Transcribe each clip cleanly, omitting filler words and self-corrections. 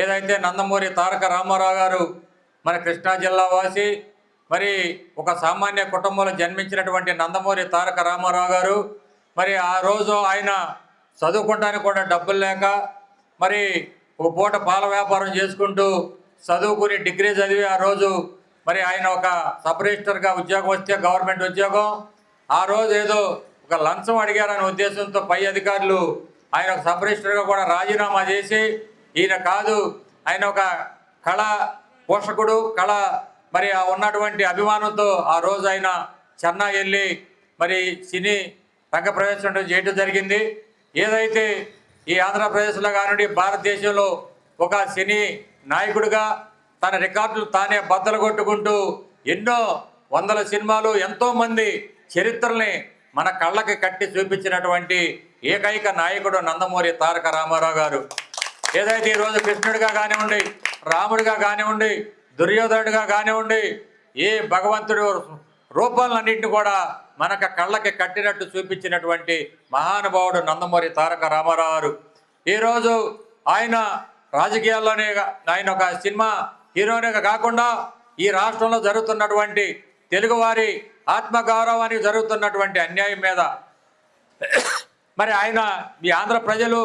ఏదైతే నందమూరి తారక రామారావు గారు మన కృష్ణా జిల్లా వాసి, మరి ఒక సామాన్య కుటుంబంలో జన్మించినటువంటి నందమూరి తారక రామారావు గారు మరి ఆ రోజు ఆయన చదువుకోవడానికి కూడా డబ్బులు లేక మరి ఒక పూట పాల వ్యాపారం చేసుకుంటూ చదువుకుని డిగ్రీ చదివి ఆ రోజు మరి ఆయన ఒక సబ్ రిజిస్టర్గా ఉద్యోగం వస్తే గవర్నమెంట్ ఉద్యోగం ఆ రోజు ఏదో ఒక లంచం అడిగారనే ఉద్దేశంతో పై అధికారులు ఆయన ఒక సబ్ రిజిస్టర్గా కూడా రాజీనామా చేసి ఈయన కాదు ఆయన ఒక కళ పోషకుడు కళ మరి ఉన్నటువంటి అభిమానంతో ఆ రోజు ఆయన చెన్నై వెళ్ళి మరి సినీ రంగ ప్రవేశం చేయడం జరిగింది. ఏదైతే ఈ ఆంధ్రప్రదేశ్లో కానివ్వండి భారతదేశంలో ఒక సినీ నాయకుడిగా తన రికార్డులు తానే బద్దలు కొట్టుకుంటూ ఎన్నో వందల సినిమాలు ఎంతోమంది చరిత్రల్ని మన కళ్ళకి కట్టి చూపించినటువంటి ఏకైక నాయకుడు నందమూరి తారక రామారావు గారు. ఏదైతే ఈరోజు కృష్ణుడిగా కానివ్వండి, రాముడిగా కానివ్వండి, దుర్యోధనుడిగా కానివ్వండి, ఏ భగవంతుడు రూపాలన్నింటినీ కూడా మనకు కళ్ళకి కట్టినట్టు చూపించినటువంటి మహానుభావుడు నందమూరి తారక రామారావు గారు. ఈరోజు ఆయన రాజకీయాల్లోనే ఆయన ఒక సినిమా హీరోనిగా కాకుండా ఈ రాష్ట్రంలో జరుగుతున్నటువంటి తెలుగువారి ఆత్మగౌరవానికి జరుగుతున్నటువంటి అన్యాయం మీద మరి ఆయన ఈ ఆంధ్ర ప్రజలు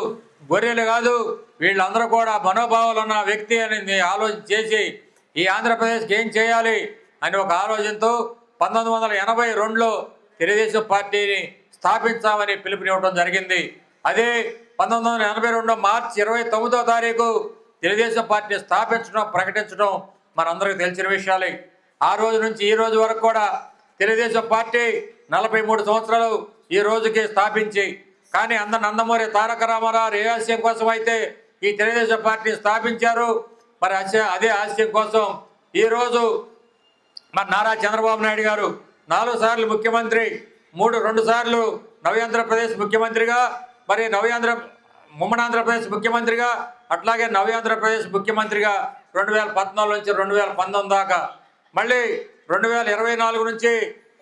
గొర్రెలు కాదు, వీళ్ళందరూ కూడా మనోభావాలు ఉన్న వ్యక్తి అని ఆలోచన చేసి ఈ ఆంధ్రప్రదేశ్కి ఏం చేయాలి అని ఒక ఆలోచనతో 1982లో తెలుగుదేశం పార్టీని స్థాపించామని పిలుపునివ్వడం జరిగింది. అదే 1982 మార్చి 29వ తారీఖు తెలుగుదేశం పార్టీ స్థాపించడం ప్రకటించడం మనందరికీ తెలిసిన విషయాలే. ఆ రోజు నుంచి ఈ రోజు వరకు కూడా తెలుగుదేశం పార్టీ 43 సంవత్సరాలు ఈ రోజుకి స్థాపించి, కానీ నందమూరి తారక రామారావు ఏ ఆశయం కోసం అయితే ఈ తెలుగుదేశం పార్టీ స్థాపించారు మరి అదే ఆశయం కోసం ఈరోజు మరి నారా చంద్రబాబు నాయుడు గారు 4 సార్లు ముఖ్యమంత్రి, 2 సార్లు నవ్యాంధ్రప్రదేశ్ ముఖ్యమంత్రిగా, మరి ఉమ్మడాంధ్రప్రదేశ్ ముఖ్యమంత్రిగా, అట్లాగే నవ్యాంధ్రప్రదేశ్ ముఖ్యమంత్రిగా 2014 నుంచి 2019 దాకా, మళ్ళీ 2024 నుంచి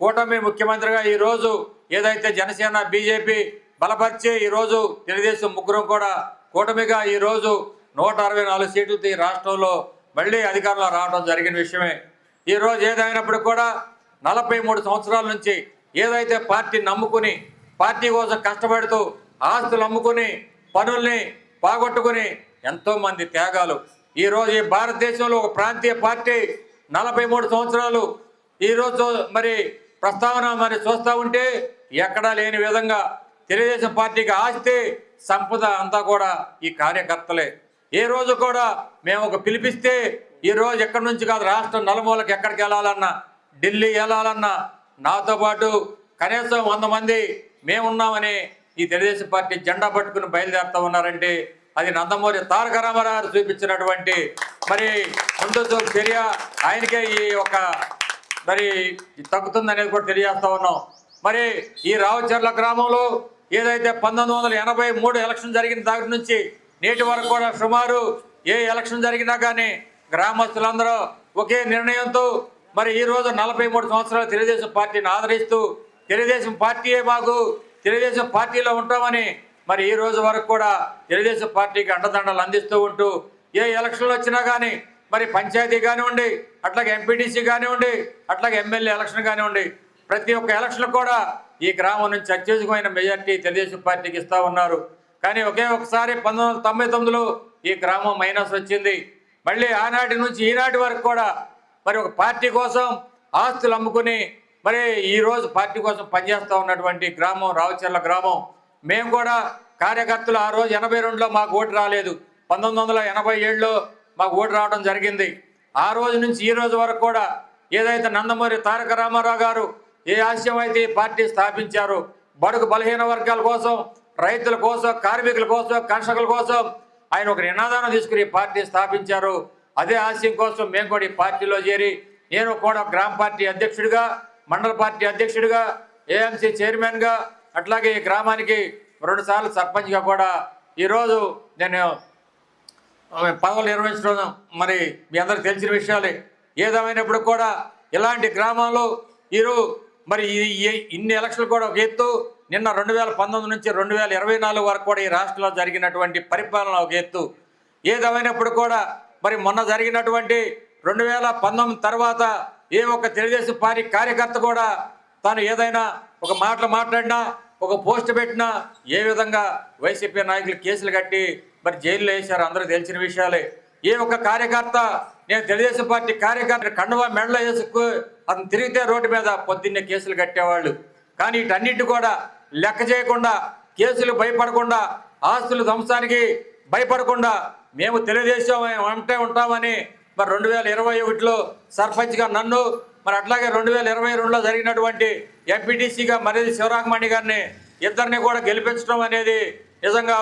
కూటమి ముఖ్యమంత్రిగా ఈరోజు ఏదైతే జనసేన బీజేపీ బలపరిచి ఈరోజు తెలుగుదేశం ముగ్గురం కూడా కూటమిగా ఈరోజు 164 సీట్లతో ఈ రాష్ట్రంలో మళ్ళీ అధికారంలో రావడం జరిగిన విషయమే. ఈరోజు ఏదైనప్పుడు కూడా 43 సంవత్సరాల నుంచి ఏదైతే పార్టీ నమ్ముకుని పార్టీ కోసం కష్టపడుతూ ఆస్తులు అమ్ముకుని పనుల్ని బాగొట్టుకుని ఎంతోమంది త్యాగాలు ఈరోజు ఈ భారతదేశంలో ఒక ప్రాంతీయ పార్టీ 43 సంవత్సరాలు ఈరోజు మరి ప్రస్తావన మరి చూస్తూ ఉంటే ఎక్కడా లేని విధంగా తెలుగుదేశం పార్టీకి ఆస్తి సంపద అంతా కూడా ఈ కార్యకర్తలే. ఏ రోజు కూడా మేము ఒక పిలిపిస్తే ఈరోజు ఎక్కడి నుంచి కాదు రాష్ట్రం నలుమూలకి ఎక్కడికి వెళ్ళాలన్నా, ఢిల్లీ వెళ్ళాలన్నా నాతో పాటు కనీసం 100 మంది మేమున్నామని ఈ తెలుగుదేశం పార్టీ జెండా పట్టుకుని బయలుదేరుతూ ఉన్నారంటే అది నందమూరి తారక రామారావు చూపించినటువంటి మరి ముందు చర్య. ఆయనకే ఈ ఒక మరి తగ్గుతుందనేది కూడా తెలియజేస్తూ ఉన్నాం. మరి ఈ రావుచర్ల గ్రామంలో ఏదైతే 1983 ఎలక్షన్ జరిగిన దగ్గర నుంచి నేటి వరకు కూడా సుమారు ఏ ఎలక్షన్ జరిగినా కానీ గ్రామస్తులందరూ ఒకే నిర్ణయంతో మరి ఈరోజు 43 సంవత్సరాలు తెలుగుదేశం పార్టీని ఆదరిస్తూ తెలుగుదేశం పార్టీయే మాకు, తెలుగుదేశం పార్టీలో ఉంటామని మరి ఈ రోజు వరకు కూడా తెలుగుదేశం పార్టీకి అండదండలు అందిస్తూ ఉంటూ ఏ ఎలక్షన్లు వచ్చినా కానీ మరి పంచాయతీ కానివ్వండి, అట్లాగే ఎంపీటీసీ కానివ్వండి, అట్లాగే ఎమ్మెల్యే ఎలక్షన్ కానివ్వండి, ప్రతి ఒక్క ఎలక్షన్ కూడా ఈ గ్రామం నుంచి అత్యధికమైన మెజార్టీ తెలుగుదేశం పార్టీకి ఇస్తూ ఉన్నారు. కానీ ఒకే ఒకసారి 1999లో ఈ గ్రామం మైనస్ వచ్చింది. మళ్ళీ ఆనాటి నుంచి ఈనాటి వరకు కూడా మరి ఒక పార్టీ కోసం ఆస్తులు అమ్ముకుని మరి ఈరోజు పార్టీ కోసం పనిచేస్తూ ఉన్నటువంటి గ్రామం రావుచర్ల గ్రామం. మేము కూడా కార్యకర్తలు ఆ రోజు 82లో మాకు ఓటు రాలేదు, 1987లో మాకు ఓటు రావడం జరిగింది. ఆ రోజు నుంచి ఈ రోజు వరకు కూడా ఏదైతే నందమూరి తారక రామారావు గారు ఏ ఆశయం అయితే ఈ పార్టీ స్థాపించారో బడుగు బలహీన వర్గాల కోసం, రైతుల కోసం, కార్మికుల కోసం, కర్షకుల కోసం ఆయన ఒక నినాదాన్ని తీసుకుని ఈ పార్టీ స్థాపించారు. అదే ఆశయం కోసం మేము కూడా ఈ పార్టీలో చేరి నేను కూడా గ్రామ పార్టీ అధ్యక్షుడిగా, మండల పార్టీ అధ్యక్షుడిగా, ఏఎంసీ చైర్మన్గా, అట్లాగే ఈ గ్రామానికి 2 సార్లు సర్పంచ్గా కూడా ఈరోజు నేను పదవులు నిర్వహించడం మరి మీ అందరికి తెలిసిన విషయాలే. ఏదేమైనప్పుడు కూడా ఇలాంటి గ్రామాల్లో ఈరోజు మరి ఇన్ని ఎలక్షన్లు కూడా ఒక ఎత్తు, నిన్న 2019 నుంచి 2024 వరకు కూడా ఈ రాష్ట్రంలో జరిగినటువంటి పరిపాలన ఒక ఎత్తు. ఏదేమైనప్పుడు కూడా మరి మొన్న జరిగినటువంటి 2019 తర్వాత ఏ ఒక్క తెలుగుదేశం పార్టీ కార్యకర్త కూడా తాను ఏదైనా ఒక మాటలు మాట్లాడినా ఒక పోస్ట్ పెట్టినా ఏ విధంగా వైసీపీ నాయకులు కేసులు కట్టి మరి జైల్లో వేశారు అందరూ తెలిసిన విషయాలే. ఏ ఒక్క కార్యకర్త నేను తెలుగుదేశం పార్టీ కార్యకర్త కండువా మెడలో వేసుకు అతను తిరిగితే రోడ్డు మీద పొద్దున్నే కేసులు కట్టేవాళ్ళు. కానీ వీటన్నిటి కూడా లెక్క చేయకుండా, కేసులు భయపడకుండా, ఆస్తుల ధ్వంసానికి భయపడకుండా మేము తెలుగుదేశం అంటే ఉంటామని మరి 2021లో సర్పంచ్గా నన్ను, మరి అట్లాగే 2022లో జరిగినటువంటి ఎంపీటీసీగా మర్రి శివరామణి గారిని ఇద్దరిని కూడా గెలిపించడం అనేది నిజంగా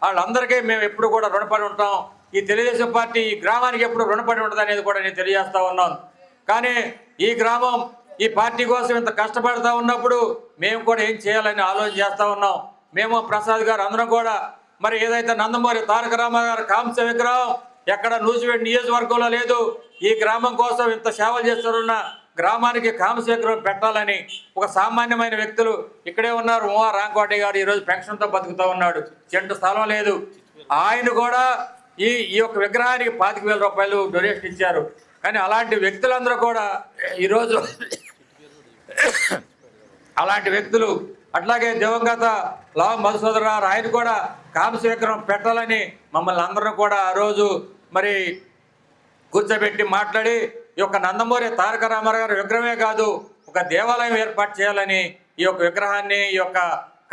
వాళ్ళందరికీ మేము ఎప్పుడు కూడా రుణపడి ఉంటాం. ఈ తెలుగుదేశం పార్టీ ఈ గ్రామానికి ఎప్పుడు రుణపడి ఉంటుంది అనేది కూడా నేను తెలియజేస్తా ఉన్నాను. కానీ ఈ గ్రామం ఈ పార్టీ కోసం ఇంత కష్టపడతా ఉన్నప్పుడు మేము కూడా ఏం చేయాలని ఆలోచన చేస్తూ ఉన్నాం. మేము ప్రసాద్ గారు అందరం కూడా మరి ఏదైతే నందమూరి తారక రామారావు గారి కాంస్య విగ్రహం ఎక్కడ నూజివేడ్ నియోజకవర్గంలో లేదు, ఈ గ్రామం కోసం ఇంత సేవలు చేస్తున్న గ్రామానికి కాంస్య విగ్రహం పెట్టాలని ఒక సామాన్యమైన వ్యక్తులు ఇక్కడే ఉన్నారు. రాంకోటి గారు ఈరోజు పెన్షన్తో బతుకుతూ ఉన్నాడు, చెంటు స్థలం లేదు. ఆయన కూడా ఈ యొక్క విగ్రహానికి 25,000 రూపాయలు డొనేషన్ ఇచ్చారు. కానీ అలాంటి వ్యక్తులందరూ కూడా ఈరోజు అలాంటి వ్యక్తులు అట్లాగే దివంగత లావు మధుసూదరరావు ఆయన కూడా కాంస్య విగ్రహం పెట్టాలని మమ్మల్ని అందరూ కూడా ఆ రోజు మరి కూర్చోబెట్టి మాట్లాడి ఈ యొక్క నందమూరి తారక రామారావు గారి విగ్రహమే కాదు ఒక దేవాలయం ఏర్పాటు చేయాలని ఈ యొక్క విగ్రహాన్ని ఈ యొక్క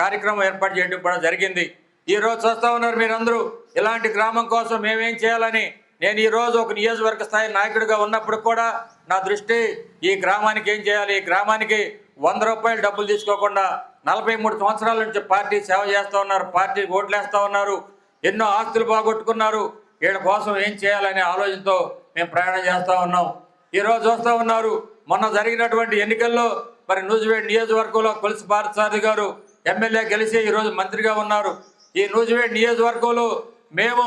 కార్యక్రమం ఏర్పాటు చేయడం కూడా జరిగింది. ఈరోజు చూస్తూ ఉన్నారు మీరందరూ ఇలాంటి గ్రామం కోసం మేమేం చేయాలని. నేను ఈరోజు ఒక నియోజకవర్గ స్థాయి నాయకుడిగా ఉన్నప్పుడు కూడా నా దృష్టి ఈ గ్రామానికి ఏం చేయాలి, ఈ గ్రామానికి 100 రూపాయలు డబ్బులు తీసుకోకుండా 43 సంవత్సరాల నుంచి పార్టీ సేవ చేస్తూ ఉన్నారు, పార్టీ ఓట్లు వేస్తూ ఉన్నారు, ఎన్నో ఆస్తులు బాగొట్టుకున్నారు. వీళ్ళ కోసం ఏం చేయాలనే ఆలోచనతో మేము ప్రయాణం చేస్తూ ఉన్నాం. ఈరోజు చూస్తూ ఉన్నారు మొన్న జరిగినటువంటి ఎన్నికల్లో మరి నూజివేడ్ నియోజకవర్గంలో కొలిసి పార్థసారథి గారు ఎమ్మెల్యే గెలిచి ఈరోజు మంత్రిగా ఉన్నారు. ఈ నూజివేడ్ నియోజకవర్గంలో మేము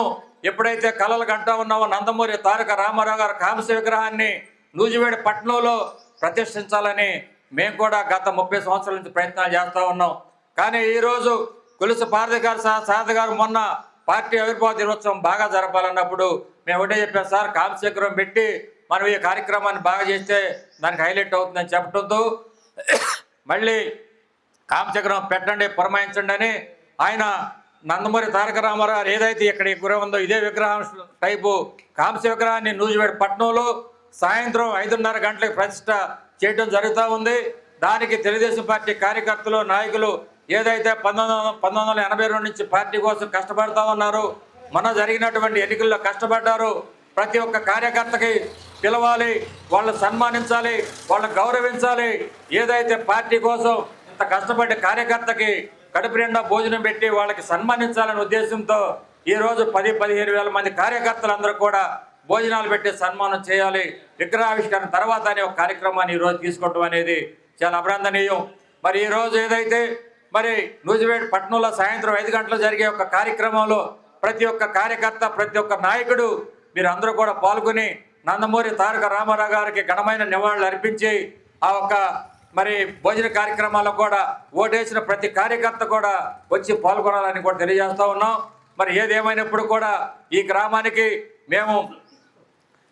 ఎప్పుడైతే కలలు కంటా ఉన్నామో నందమూరి తారక రామారావు గారి కాంస్య విగ్రహాన్ని నూజివేడ్ పట్టణంలో ప్రతిష్ఠించాలని మేము కూడా గత 30 సంవత్సరాల నుంచి ప్రయత్నాలు చేస్తూ ఉన్నాం. కానీ ఈరోజు కొలిసి పార్థసారథి గారు మొన్న పార్టీ ఆవిర్భావ దినోత్సవం బాగా జరపాలన్నప్పుడు మేము ఒకటే చెప్పాం, సార్ కాంస్య విగ్రహం పెట్టి మనం ఈ కార్యక్రమాన్ని బాగా చేస్తే దానికి హైలైట్ అవుతుందని చెప్పడంతో మళ్ళీ కాంస్య విగ్రహం పెట్టండి, పురమాయించండి అని ఆయన నందమూరి తారక రామారావు గారు ఏదైతే ఇక్కడ విగ్రహం ఉందో ఇదే విగ్రహం టైపు కాంస్య విగ్రహాన్ని నూజివేడ్ పట్టణంలో సాయంత్రం 5:30 గంటలకు ప్రతిష్ట చేయడం జరుగుతూ ఉంది. దానికి తెలుగుదేశం పార్టీ కార్యకర్తలు నాయకులు ఏదైతే 1982 నుంచి పార్టీ కోసం కష్టపడతా ఉన్నారు, మొన్న జరిగినటువంటి ఎన్నికల్లో కష్టపడ్డారు. ప్రతి ఒక్క కార్యకర్తకి పిలవాలి, వాళ్ళు సన్మానించాలి, వాళ్ళని గౌరవించాలి. ఏదైతే పార్టీ కోసం ఇంత కష్టపడ్డ కార్యకర్తకి కడుపు నిండా భోజనం పెట్టి వాళ్ళకి సన్మానించాలనే ఉద్దేశంతో ఈరోజు 10-15 వేల మంది కార్యకర్తలందరూ కూడా భోజనాలు పెట్టి సన్మానం చేయాలి విగ్రహావిష్కరణ తర్వాత అనే ఒక కార్యక్రమాన్ని ఈరోజు తీసుకోవడం అనేది చాలా అభినందనీయం. మరి ఈరోజు ఏదైతే మరి నూజివేడ్ పట్టణంలో సాయంత్రం 5 గంటలు జరిగే ఒక కార్యక్రమంలో ప్రతి ఒక్క కార్యకర్త, ప్రతి ఒక్క నాయకుడు మీరు అందరూ కూడా పాల్గొని నందమూరి తారక రామారావు గారికి ఘనమైన నివాళులు అర్పించి ఆ ఒక్క మరి భోజన కార్యక్రమాల్లో కూడా ఓటేసిన ప్రతి కార్యకర్త కూడా వచ్చి పాల్గొనాలని కూడా తెలియజేస్తూ ఉన్నాం. మరి ఏదేమైనప్పుడు కూడా ఈ గ్రామానికి మేము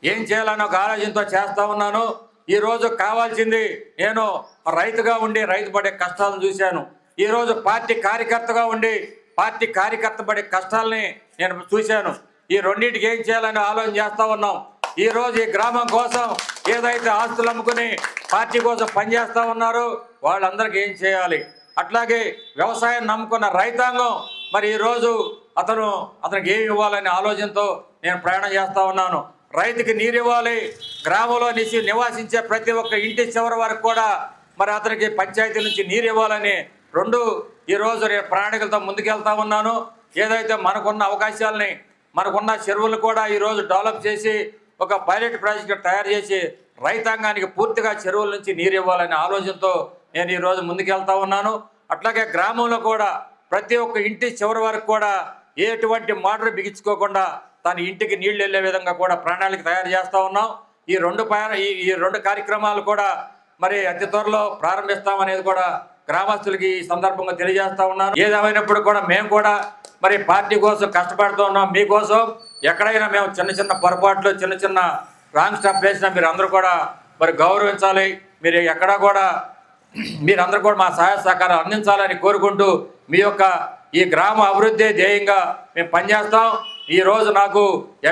ఏం చేయాలని ఒక ఆలోచనతో చేస్తూ ఉన్నాను. ఈరోజు కావాల్సింది నేను రైతుగా ఉండి రైతు పడే కష్టాలను చూశాను. ఈరోజు పార్టీ కార్యకర్తగా ఉండి పార్టీ కార్యకర్త పడే కష్టాలని నేను చూశాను. ఈ రెండింటికి ఏం చేయాలని ఆలోచన చేస్తూ ఉన్నాం. ఈరోజు ఈ గ్రామం కోసం ఏదైతే ఆస్తులు అమ్ముకుని పార్టీ కోసం పనిచేస్తూ ఉన్నారో వాళ్ళందరికీ ఏం చేయాలి, అట్లాగే వ్యవసాయం నమ్ముకున్న రైతాంగం మరి ఈరోజు అతనికి ఏమి ఇవ్వాలనే ఆలోచనతో నేను ప్రయాణం చేస్తూ ఉన్నాను. రైతుకి నీరు ఇవ్వాలి, గ్రామంలో నివాసించే ప్రతి ఒక్క ఇంటి చివరి వరకు కూడా మరి అతనికి పంచాయతీ నుంచి నీరు ఇవ్వాలని ఈరోజు నేను ప్రణాళికలతో ముందుకెళ్తా ఉన్నాను. ఏదైతే మనకున్న అవకాశాలని మనకున్న చెరువులు కూడా ఈరోజు డెవలప్ చేసి ఒక పైలట్ ప్రాజెక్టు తయారు చేసి రైతాంగానికి పూర్తిగా చెరువుల నుంచి నీరు ఇవ్వాలనే ఆలోచనతో నేను ఈరోజు ముందుకెళ్తా ఉన్నాను. అట్లాగే గ్రామంలో కూడా ప్రతి ఒక్క ఇంటి చివరి వరకు కూడా ఎటువంటి మోటార్ బిగించుకోకుండా తన ఇంటికి నీళ్లు వెళ్ళే విధంగా కూడా ప్రణాళిక తయారు చేస్తూ ఉన్నాం. ఈ రెండు కార్యక్రమాలు కూడా మరి అతి త్వరలో ప్రారంభిస్తామనేది కూడా గ్రామస్తులకి ఈ సందర్భంగా తెలియజేస్తా ఉన్నాను. ఏదేమైనప్పుడు కూడా మేము కూడా మరి పార్టీ కోసం కష్టపడుతూ ఉన్నాం. మీకోసం ఎక్కడైనా మేము చిన్న చిన్న పొరపాట్లు చిన్న చిన్న రాంగ్ స్టెప్ వేసినా మీరు అందరూ కూడా మరి గౌరవించాలి. మీరు ఎక్కడా కూడా మీరందరూ కూడా మా సహాయ సహకారం అందించాలని కోరుకుంటూ మీ యొక్క ఈ గ్రామ అభివృద్ధి ధ్యేయంగా మేము పనిచేస్తాం. ఈరోజు నాకు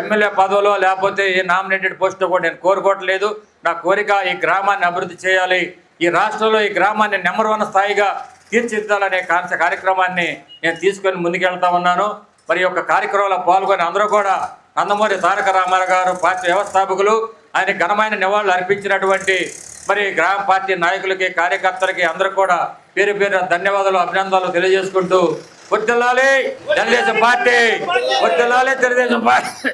ఎమ్మెల్యే పదవిలో లేకపోతే ఈ నామినేటెడ్ పోస్టులో కూడా నేను కోరుకోవట్లేదు. నా కోరిక ఈ గ్రామాన్ని అభివృద్ధి చేయాలి, ఈ రాష్ట్రంలో ఈ గ్రామాన్ని నెంబర్ 1 స్థాయిగా తీర్చిదిద్దాలనే కార్యక్రమాన్ని నేను తీసుకొని ముందుకెళ్తా ఉన్నాను. మరి యొక్క కార్యక్రమంలో పాల్గొని అందరూ కూడా నందమూరి తారక రామారావు గారు పార్టీ వ్యవస్థాపకులు, ఆయన ఘనమైన నివాళులు అర్పించినటువంటి మరి గ్రామ పార్టీ నాయకులకి కార్యకర్తలకి అందరూ కూడా పేరు పేరు ధన్యవాదాలు అభినందనలు తెలియజేసుకుంటూ వర్ధిల్లాలి తెలుగుదేశం పార్టీ, వర్ధిల్లాలి తెలుగుదేశం పార్టీ.